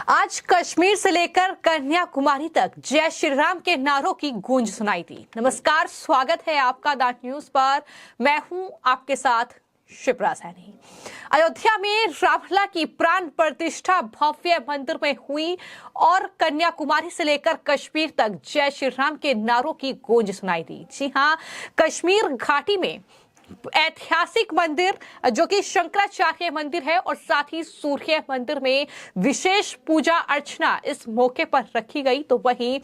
आज कश्मीर से लेकर कन्याकुमारी तक जय श्री राम के नारों की गूंज सुनाई दी। नमस्कार, स्वागत है आपका द न्यूज पर। मैं हूं आपके साथ शिप्रा सैनी। अयोध्या में रामलला की प्राण प्रतिष्ठा भव्य मंदिर में हुई और कन्याकुमारी से लेकर कश्मीर तक जय श्री राम के नारों की गूंज सुनाई दी। जी हां, कश्मीर घाटी में ऐतिहासिक मंदिर जो कि शंकराचार्य मंदिर है और साथ ही सूर्य मंदिर में विशेष पूजा अर्चना इस मौके पर रखी गई। तो वहीं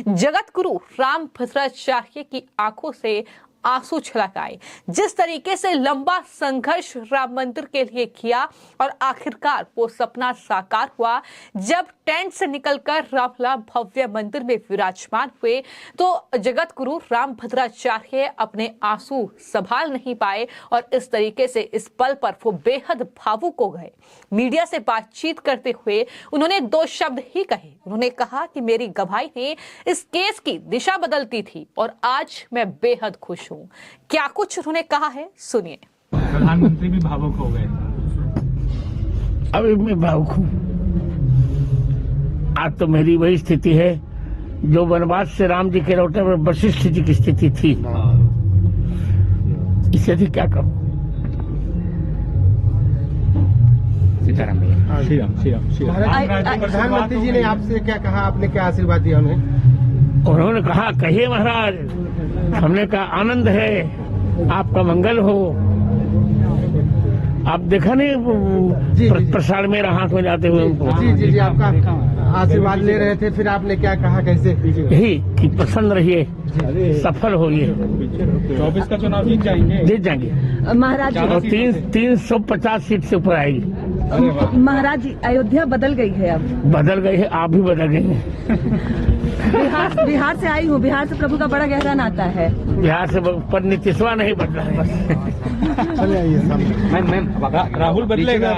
जगत गुरु रामभद्राचार्य की आंखों से आंसू छलक आए। जिस तरीके से लंबा संघर्ष राम मंदिर के लिए किया और आखिरकार वो सपना साकार हुआ, जब टेंट से निकलकर रामलला भव्य मंदिर में विराजमान हुए तो जगत गुरु रामभद्राचार्य अपने आंसू संभाल नहीं पाए और इस तरीके से इस पल पर वो बेहद भावुक हो गए। मीडिया से बातचीत करते हुए उन्होंने दो शब्द ही कहे। उन्होंने कहा कि मेरी गवाही ने इस केस की दिशा बदलती थी और आज मैं बेहद खुश हूं। क्या कुछ उन्होंने कहा है, सुनिए। प्रधानमंत्री भी भावुक हो गए। अभी मैं भावुक हूँ। आज तो मेरी वही स्थिति है जो वनवास से राम जी के लौटने पर वशिष्ठ जी की स्थिति थी। इससे भी क्या कहूँ। सीताराम भैया, श्री राम श्री राम श्री राम। प्रधानमंत्री जी ने आपसे क्या कहा, आपने क्या आशीर्वाद दिया उन्हें? उन्होंने कहा कहिए महाराज। हमने कहा आनंद है, आपका मंगल हो। आप देखा नहीं प्रसाद में हाथ में जाते हुए उनको। जी जी जी, आपका आशीर्वाद ले रहे थे, फिर आपने क्या कहा, कैसे? यही कि प्रसन्न रहिए, सफल होइए। 24 का चुनाव जीत जाएंगे। जीत जाएंगे महाराज। और 350 सीट से ऊपर आएगी। महाराज जी, अयोध्या बदल गई है अब। बदल गई है, आप भी बदल गई हैं। बिहार से आई हूँ। बिहार से प्रभु का बड़ा गहरा नाता है। बिहार से पर नीतीशवा नहीं बदला है बस। चले आइए सामने। मैम राहुल बदलेगा?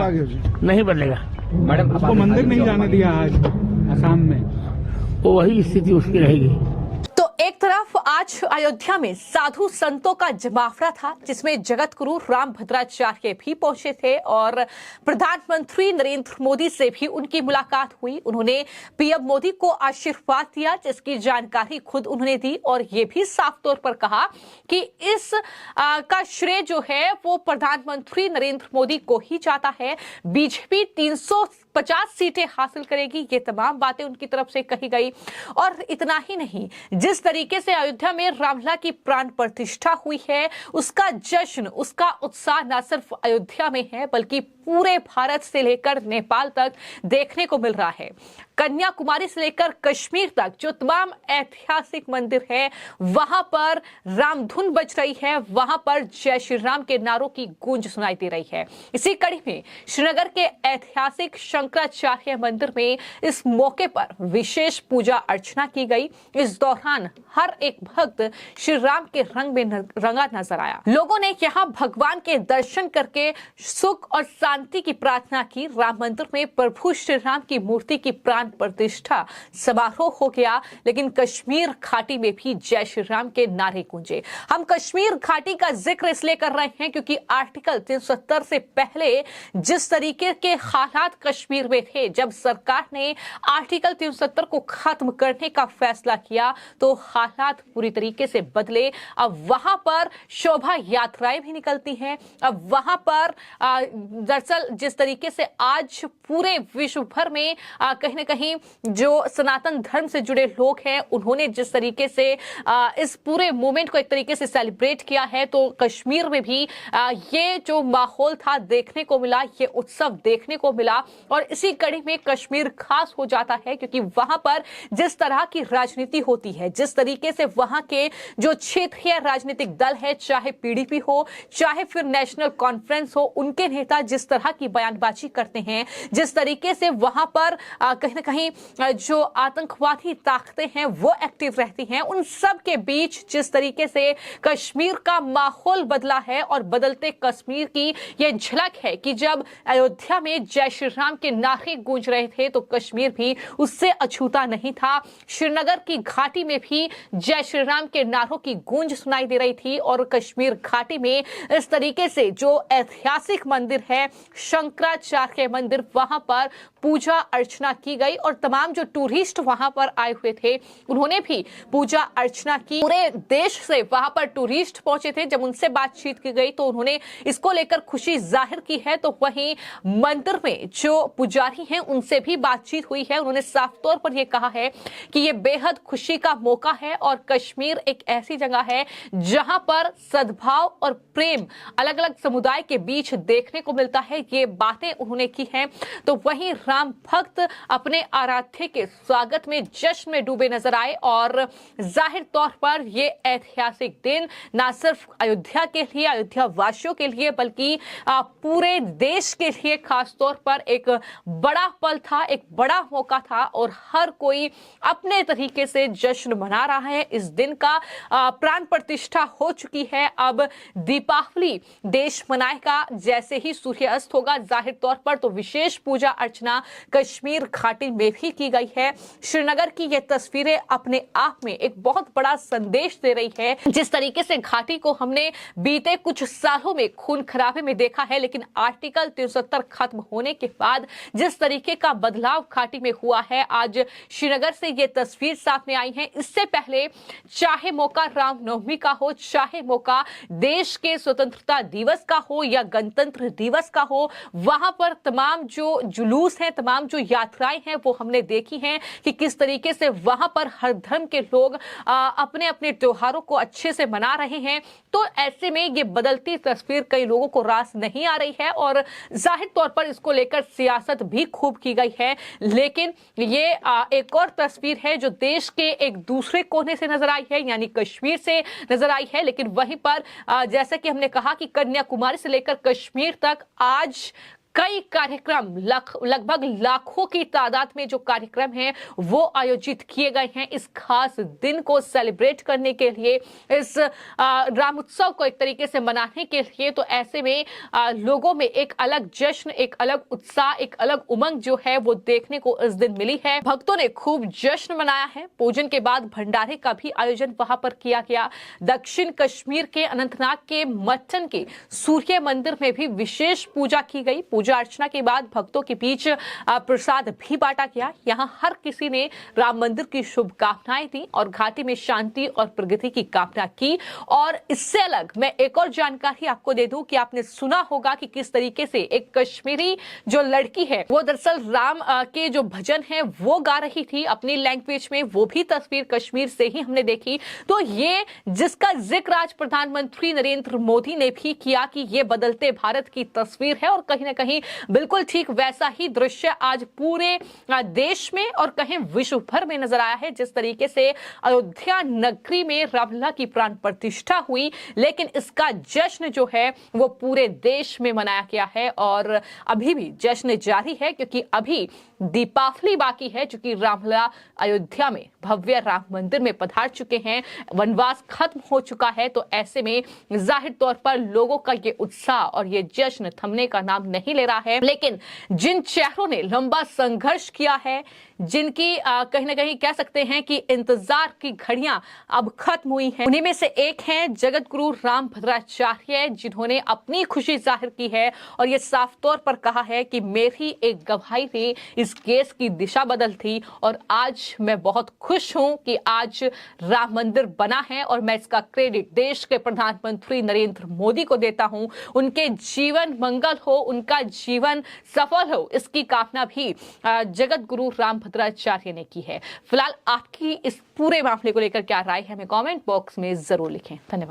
नहीं बदलेगा मैडम, आपको मंदिर नहीं जाने दिया आज असम में। वो वही स्थिति उसकी रहेगी। तो एक तरफ आज अयोध्या में साधु संतों का जमावड़ा था जिसमें जगत गुरु रामभद्राचार्य भी पहुंचे थे और प्रधानमंत्री नरेंद्र मोदी से भी उनकी मुलाकात हुई। उन्होंने पीएम मोदी को आशीर्वाद दिया जिसकी जानकारी खुद उन्होंने दी और ये भी साफ तौर पर कहा कि इस का श्रेय जो है वो प्रधानमंत्री नरेंद्र मोदी को ही जाता है। बीजेपी 350 सीटें हासिल करेगी, ये तमाम बातें उनकी तरफ से कही गई। और इतना ही नहीं, जिस तरीके से अयोध्या में रामलला की प्राण प्रतिष्ठा हुई है, उसका जश्न, उसका उत्साह न सिर्फ अयोध्या में है बल्कि पूरे भारत से लेकर नेपाल तक देखने को मिल रहा है। कन्याकुमारी से लेकर कश्मीर तक जो तमाम ऐतिहासिक मंदिर है वहां पर रामधुन बज रही है, वहां पर जय श्री राम के नारों की गूंज सुनाई दे रही है। इसी कड़ी में श्रीनगर के ऐतिहासिक शंकराचार्य मंदिर में इस मौके पर विशेष पूजा अर्चना की गई। इस दौरान हर एक भक्त श्री राम के रंग में रंगा नजर आया। लोगों ने यहाँ भगवान के दर्शन करके सुख और शांति की प्रार्थना की। राम मंदिर में प्रभु श्री राम की मूर्ति की प्राण प्रतिष्ठा समारोह हो गया, लेकिन कश्मीर घाटी में भी जय श्री राम के नारे गूंजे। हम कश्मीर घाटी का जिक्र इसलिए कर रहे हैं क्योंकि आर्टिकल 370 से पहले जिस तरीके के हालात कश्मीर में थे, जब सरकार ने आर्टिकल 370 को खत्म करने का फैसला किया तो हालात पूरी तरीके से बदले। अब वहां पर शोभा यात्राएं भी निकलती हैं। अब वहां पर दरअसल जिस तरीके से आज पूरे विश्व भर में कहीं ना कहीं जो सनातन धर्म से जुड़े लोग हैं उन्होंने जिस तरीके से इस पूरे मूवमेंट को एक तरीके से सेलिब्रेट किया है, तो कश्मीर में भी ये जो माहौल था देखने को मिला, ये उत्सव देखने को मिला। और इसी कड़ी में कश्मीर खास हो जाता है क्योंकि वहां पर जिस तरह की राजनीति होती है, जिस तरीके से वहां के जो क्षेत्रीय राजनीतिक दल है, चाहे पीडीपी हो चाहे फिर नेशनल कॉन्फ्रेंस हो, उनके नेता जिस तरह की बयानबाजी करते हैं, जिस तरीके से वहां पर कहीं ना कहीं जो आतंकवादी ताकतें हैं वो एक्टिव रहती हैं, उन सब के बीच जिस तरीके से कश्मीर का माहौल बदला है और बदलते कश्मीर की ये झलक है कि जब अयोध्या में जय श्री राम के नारे गूंज रहे थे तो कश्मीर भी उससे अछूता नहीं था। श्रीनगर की घाटी में भी जय श्री राम के नारों की गूंज सुनाई दे रही थी और कश्मीर घाटी में इस तरीके से जो ऐतिहासिक मंदिर है शंकराचार्य मंदिर, वहां पर पूजा अर्चना की गई और तमाम जो टूरिस्ट वहां पर आए हुए थे उन्होंने भी पूजा अर्चना की। पूरे देश से वहां पर टूरिस्ट पहुंचे थे। जब उनसे बातचीत की गई तो उन्होंने इसको लेकर खुशी जाहिर की है। तो वहीं मंदिर में जो पुजारी हैं उनसे भी बातचीत हुई है। उन्होंने साफ तौर पर यह कहा है कि यह बेहद खुशी का मौका है और कश्मीर एक ऐसी जगह है जहां पर सद्भाव और प्रेम अलग अलग समुदाय के बीच देखने को मिलता है। ये बातें उन्होंने की हैं। तो वहीं राम भक्त अपने आराध्य के स्वागत में जश्न में डूबे नजर आए और जाहिर तौर पर यह ऐतिहासिक दिन न सिर्फ अयोध्या के लिए, अयोध्या वासियों के लिए, बल्कि पूरे देश के लिए खास तौर पर एक बड़ा पल था, एक बड़ा मौका था और हर कोई अपने तरीके से जश्न मना रहा है। इस दिन का प्राण प्रतिष्ठा हो चुकी है। अब दीपावली देश मनाएगा जैसे ही सूर्यास्त होगा। जाहिर तौर पर तो विशेष पूजा अर्चना कश्मीर घाटी में भी की गई है। श्रीनगर की ये तस्वीरें अपने आप में एक बहुत बड़ा संदेश दे रही है। जिस तरीके से घाटी को हमने बीते कुछ सालों में खून खराबे में देखा है, लेकिन आर्टिकल 370 खत्म होने के बाद जिस तरीके का बदलाव घाटी में हुआ है, आज श्रीनगर से ये तस्वीर सामने आई है। इससे पहले चाहे मौका रामनवमी का हो, चाहे मौका देश के स्वतंत्रता दिवस का हो या गणतंत्र दिवस का हो, वहां पर तमाम जो जुलूस हैं, तमाम जो यात्राएं हैं वो हमने देखी हैं कि किस तरीके से वहां पर हर धर्म के लोग अपने अपने त्योहारों को अच्छे से मना रहे हैं। तो ऐसे में ये बदलती तस्वीर कई लोगों को रास नहीं आ रही है और जाहिर तौर पर इसको लेकर सियासत भी खूब की गई है। लेकिन ये एक और तस्वीर है जो देश के एक दूसरे कोने से नजर आई है, यानी कश्मीर से नजर आई है। लेकिन वहीं पर जैसा कि हमने कहा कि कन्याकुमारी से लेकर कश्मीर तक आज कई कार्यक्रम लगभग लाखों की तादाद में जो कार्यक्रम हैं वो आयोजित किए गए हैं इस खास दिन को सेलिब्रेट करने के लिए, इस राम उत्सव को एक तरीके से मनाने के लिए। तो ऐसे में लोगों में एक अलग जश्न, एक अलग उत्साह, एक अलग उमंग जो है वो देखने को इस दिन मिली है। भक्तों ने खूब जश्न मनाया है। पूजन के बाद भंडारे का भी आयोजन वहां पर किया गया। दक्षिण कश्मीर के अनंतनाग के मट्टन के सूर्य मंदिर में भी विशेष पूजा की गई। पूजा अर्चना के बाद भक्तों के बीच प्रसाद भी बांटा गया। यहां हर किसी ने राम मंदिर की शुभकामनाएं दी और घाटी में शांति और प्रगति की कामना की। और इससे अलग मैं एक और जानकारी आपको दे दूं कि आपने सुना होगा कि किस तरीके से एक कश्मीरी जो लड़की है वो दरअसल राम के जो भजन है वो गा रही थी अपनी लैंग्वेज में। वो भी तस्वीर कश्मीर से ही हमने देखी। तो ये जिसका जिक्र आज प्रधानमंत्री नरेंद्र मोदी ने भी किया कि ये बदलते भारत की तस्वीर है और कहीं ना कहीं बिल्कुल ठीक वैसा ही दृश्य आज पूरे देश में और कहीं विश्व भर में नजर आया है। जिस तरीके से अयोध्या नगरी में रामलला की प्राण प्रतिष्ठा हुई, लेकिन इसका जश्न जो है वो पूरे देश में मनाया गया है और अभी भी जश्न जारी है क्योंकि अभी दीपावली बाकी है। चूंकि रामलला अयोध्या में भव्य राम मंदिर में पधार चुके हैं, वनवास खत्म हो चुका है। तो ऐसे में जाहिर तौर पर लोगों का ये उत्साह और ये जश्न थमने का नाम नहीं ले रहा है। लेकिन जिन चेहरों ने लंबा संघर्ष किया है, जिनकी कहीं ना कहीं कह सकते हैं कि इंतजार की घड़ियां अब खत्म हुई हैं, उन्हीं में से एक हैं जगत गुरु राम भद्राचार्य, जिन्होंने अपनी खुशी जाहिर की है और ये साफ तौर पर कहा है कि मेरी एक गवाही ने इस केस की दिशा बदल थी और आज मैं बहुत खुश हूं कि आज राम मंदिर बना है और मैं इसका क्रेडिट देश के प्रधानमंत्री नरेंद्र मोदी को देता हूं। उनके जीवन मंगल हो, उनका जीवन सफल हो, इसकी कामना भी जगत गुरु राम भद्राचार्य ने की है। फिलहाल आपकी इस पूरे मामले को लेकर क्या राय है, हमें कमेंट बॉक्स में जरूर लिखें। धन्यवाद।